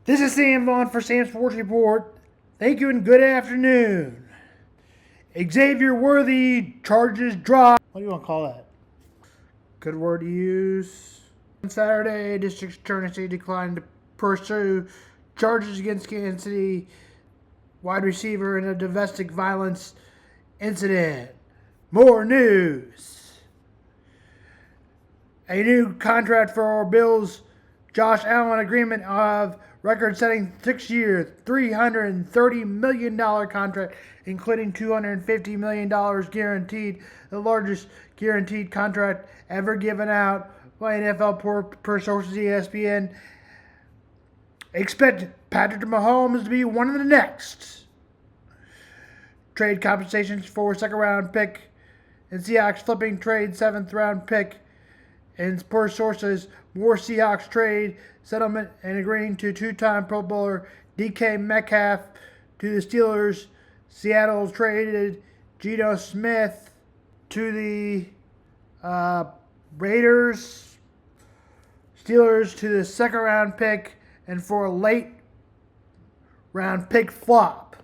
This is Sam Vaughn for Sam Sports Report. Thank you and good afternoon. Xavier Worthy charges drop. What do you want to call that? Good word to use. On Saturday, District Attorney declined to pursue charges against Kansas City wide receiver in a domestic violence incident. More news. A new contract for Bills Josh Allen agreement of record-setting 6-year, $330 million contract, including $250 million guaranteed, the largest guaranteed contract ever given out by NFL per sources ESPN. Expect Patrick Mahomes to be one of the next. Trade compensations for second-round pick and Seahawks flipping trade 7th-round pick. And per sources, more Seahawks trade settlement and agreeing to two-time Pro Bowler DK Metcalf to the Steelers. Seattle traded Geno Smith to the Raiders. Steelers to the second-round pick and for a late-round pick flop.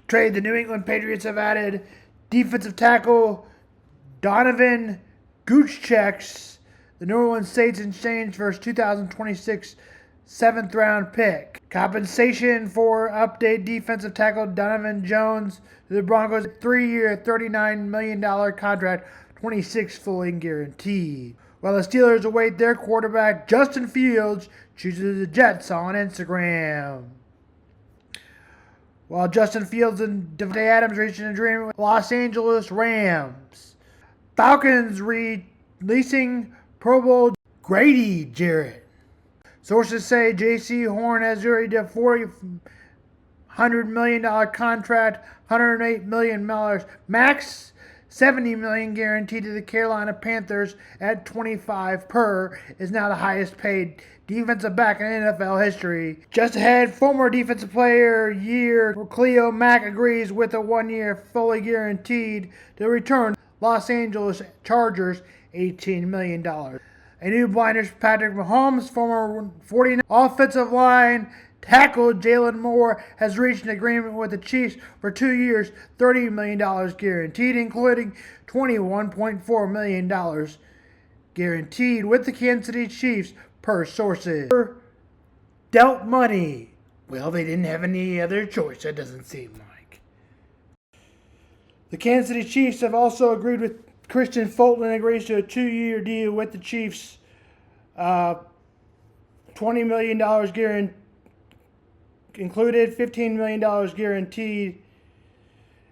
Trade the New England Patriots have added defensive tackle Donovan Goochecks. The New Orleans Saints exchange for his 2026 7th-round pick. Compensation for update defensive tackle Donovan Jones to the Broncos. 3-year, $39 million contract, 26 fully guaranteed. While the Steelers await their quarterback, Justin Fields chooses the Jets on Instagram. While Justin Fields and Davante Adams reached an agreement with Los Angeles Rams. Falcons releasing Pro Bowl Grady Jarrett. Sources say J.C. Horn has agreed to a $400 million contract, $108 million max, $70 million guaranteed to the Carolina Panthers at $25 per, is now the highest paid defensive back in NFL history. Just ahead, former defensive player year Cleo Mack agrees with a 1-year fully guaranteed to return Los Angeles Chargers $18 million. A new blinders Patrick Mahomes, former 49 offensive line tackle Jaylon Moore, has reached an agreement with the Chiefs for 2 years, $30 million guaranteed, including $21.4 million guaranteed with the Kansas City Chiefs per sources. Dealt money. Well, they didn't have any other choice, it doesn't seem like. The Kansas City Chiefs have also agreed with Kristian Fulton agrees to a 2-year deal with the Chiefs. $20 million guaranteed, included $15 million guaranteed.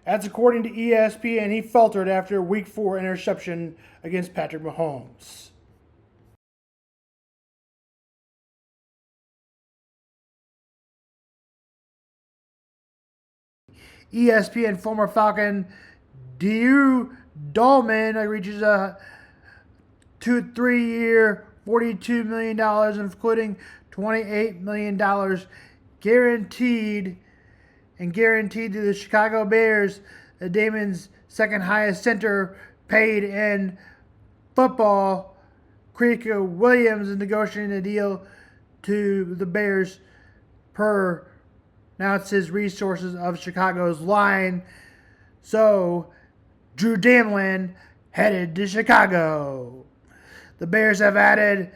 That's according to ESPN. He faltered after a Week 4 interception against Patrick Mahomes. ESPN former Falcon Drew Dahlman reaches a 3-year, $42 million, including $28 million guaranteed to the Chicago Bears. Damon's second highest center paid in football. Creek Williams is negotiating a deal to the Bears per announces resources of Chicago's line. So Drew Dahlman headed to Chicago. The Bears have added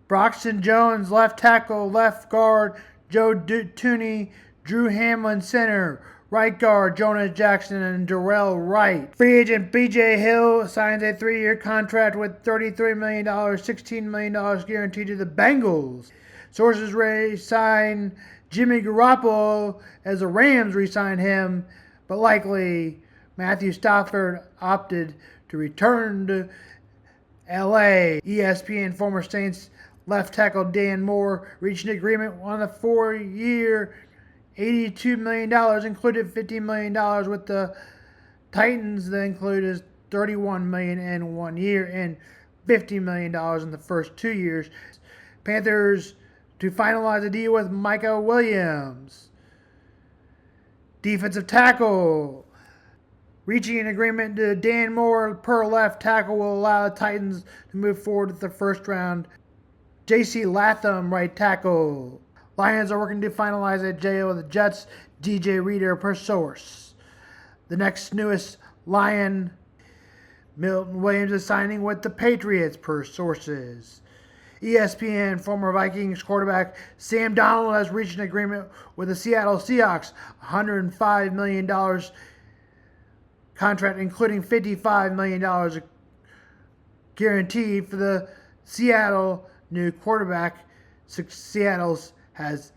Broxton Jones, left tackle, left guard, Joe Tooney, Drew Hamlin, center, right guard, Jonas Jackson, and Darrell Wright. Free agent B.J. Hill signs a 3-year contract with $33 million, $16 million guaranteed to the Bengals. Sources re-sign Jimmy Garoppolo as the Rams re-sign him, but likely Matthew Stafford opted to return to L.A. ESPN former Saints left tackle Dan Moore reached an agreement on a 4-year, $82 million, included $50 million with the Titans. That included $31 million in 1 year and $50 million in the first 2 years. Panthers to finalize a deal with Micah Williams. Defensive tackle. Reaching an agreement to Dan Moore per left tackle will allow the Titans to move forward with the first round. J.C. Latham, right tackle. Lions are working to finalize a deal with the Jets. DJ Reader per source. The next newest Lion, Milton Williams, is signing with the Patriots per sources. ESPN, former Vikings quarterback Sam Darnold has reached an agreement with the Seattle Seahawks, $105 million contract, including $55 million guaranteed for the Seattle new quarterback. Seattle's has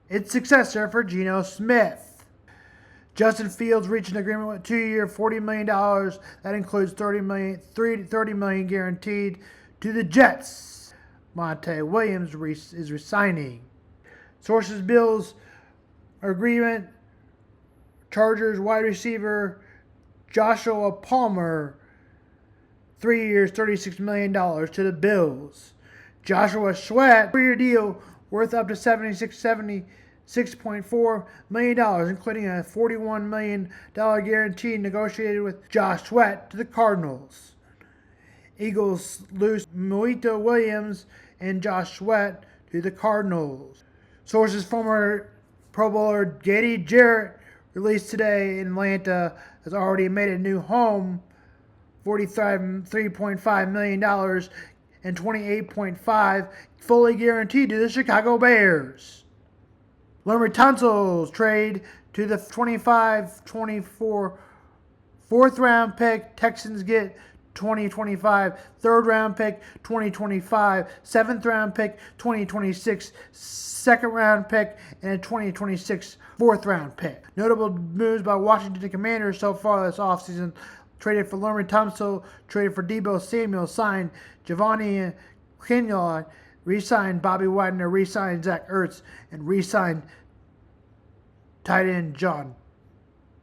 its successor for Geno Smith. Justin Fields reached an agreement with a 2-year, $40 million. That includes $30 million guaranteed to the Jets. Monte Williams is resigning. Sources Bills agreement. Chargers wide receiver Joshua Palmer, 3 years, $36 million to the Bills. Joshua Sweat, 3-year deal worth up to $76.4 million, including a $41 million guarantee negotiated with Josh Sweat to the Cardinals. Eagles lose Muito Williams and Josh Sweat to the Cardinals. Sources: former Pro Bowler Grady Jarrett, released today in Atlanta, has already made a new home, $43.5 million and $28.5 fully guaranteed to the Chicago Bears. Laremy Tunsil's trade to the 25-24 fourth round pick. Texans get 2025 third round pick, 2025 seventh round pick, 2026 second round pick, and a 2026 fourth round pick. Notable moves by Washington Commanders so far this offseason: traded for Laremy Tunsil, traded for Deebo Samuel, signed Giovanni Quinones, re-signed Bobby Wagner, re-signed Zach Ertz, and re-signed tight end John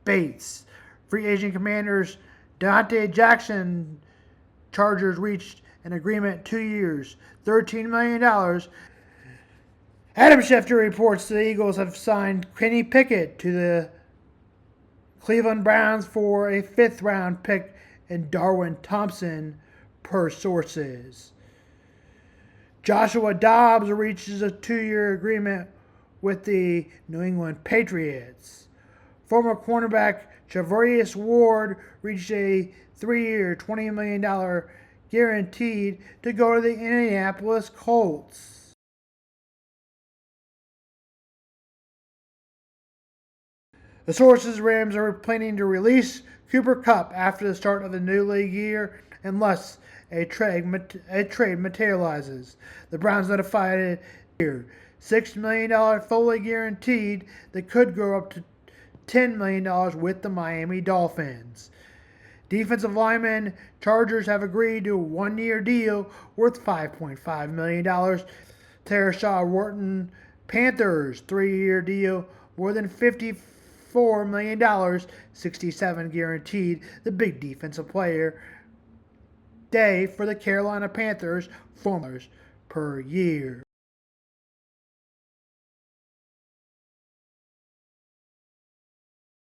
Bates. Free agent Commanders: Deontay Jackson. Chargers reached an agreement, 2 years, $13 million. Adam Schefter reports the Eagles have signed Kenny Pickett to the Cleveland Browns for a 5th round pick and Darwin Thompson per sources. Joshua Dobbs reaches a 2-year agreement with the New England Patriots. Former cornerback Charvarius Ward reached a 3-year, $20 million guaranteed to go to the Indianapolis Colts. The sources: Rams are planning to release Cooper Kupp after the start of the new league year unless a trade materializes. The Browns notified it here. $6 million fully guaranteed that could go up to $10 million with the Miami Dolphins. Defensive lineman: Chargers have agreed to a 1-year deal worth $5.5 million. Tershaw Wharton. Panthers 3-year deal more than $54 million, $67 guaranteed. The big defensive player day for the Carolina Panthers, $4 per year.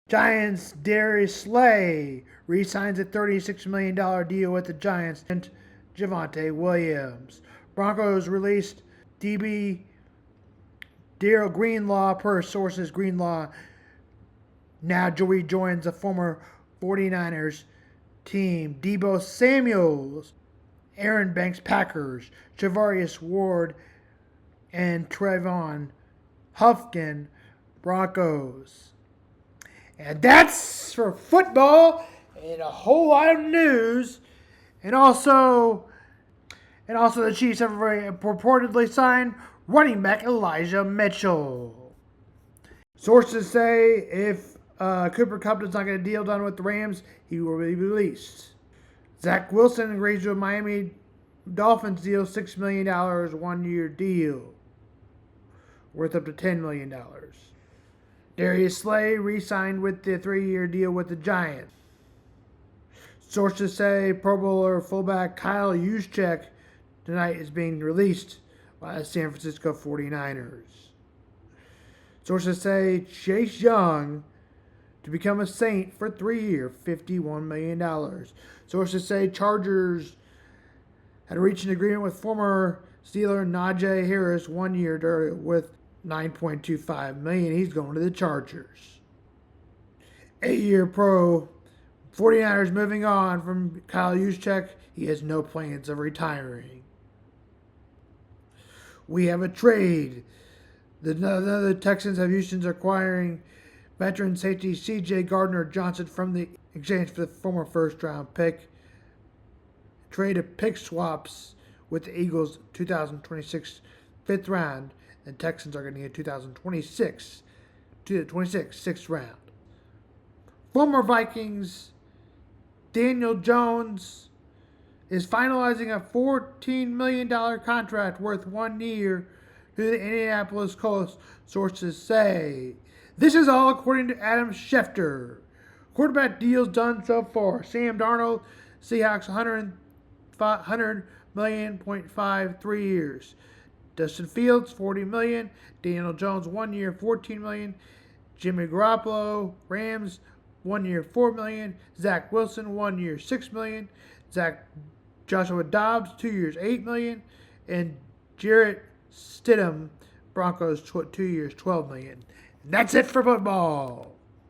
Giants: Darius Slay re-signs a $36 million deal with the Giants and Javonte Williams. Broncos released DB Daryl Greenlaw per sources. Greenlaw now rejoins the former 49ers team. Deebo Samuels, Aaron Banks Packers, Charvarius Ward, and Trevon Huffkin Broncos. And that's for football and a whole lot of news. And also the Chiefs have reportedly signed running back Elijah Mitchell. Sources say if Cooper Kupp does not get a deal done with the Rams, he will be released. Zach Wilson agrees to a Miami Dolphins deal, $6 million, 1-year deal, worth up to $10 million. Darius Slay re-signed with the 3-year deal with the Giants. Sources say Pro Bowler fullback Kyle Juszczyk tonight is being released by the San Francisco 49ers. Sources say Chase Young to become a Saint for 3-year, $51 million. Sources say Chargers had reached an agreement with former Steeler Najee Harris, 1 year with $9.25 million. He's going to the Chargers. 8-year pro. 49ers moving on from Kyle Juszczyk. He has no plans of retiring. We have a trade. The Texans have Houston's acquiring veteran safety C.J. Gardner-Johnson from the exchange for the former first-round pick. Trade of pick swaps with the Eagles 2026 fifth round. And Texans are going to get 2026 sixth round. Former Vikings Daniel Jones is finalizing a $14 million contract worth 1 year to the Indianapolis Colts, sources say. This is all according to Adam Schefter. Quarterback deals done so far. Sam Darnold, Seahawks, $100 million, 0.5, years. Dustin Fields, $40 million. Daniel Jones, 1 year, $14 million. Jimmy Garoppolo, Rams, 1 year, $4 million. Zach Wilson, 1 year, $6 million. Joshua Dobbs, 2 years, $8 million. And Jarrett Stidham, Broncos, 2 years, $12 million. And that's it for football.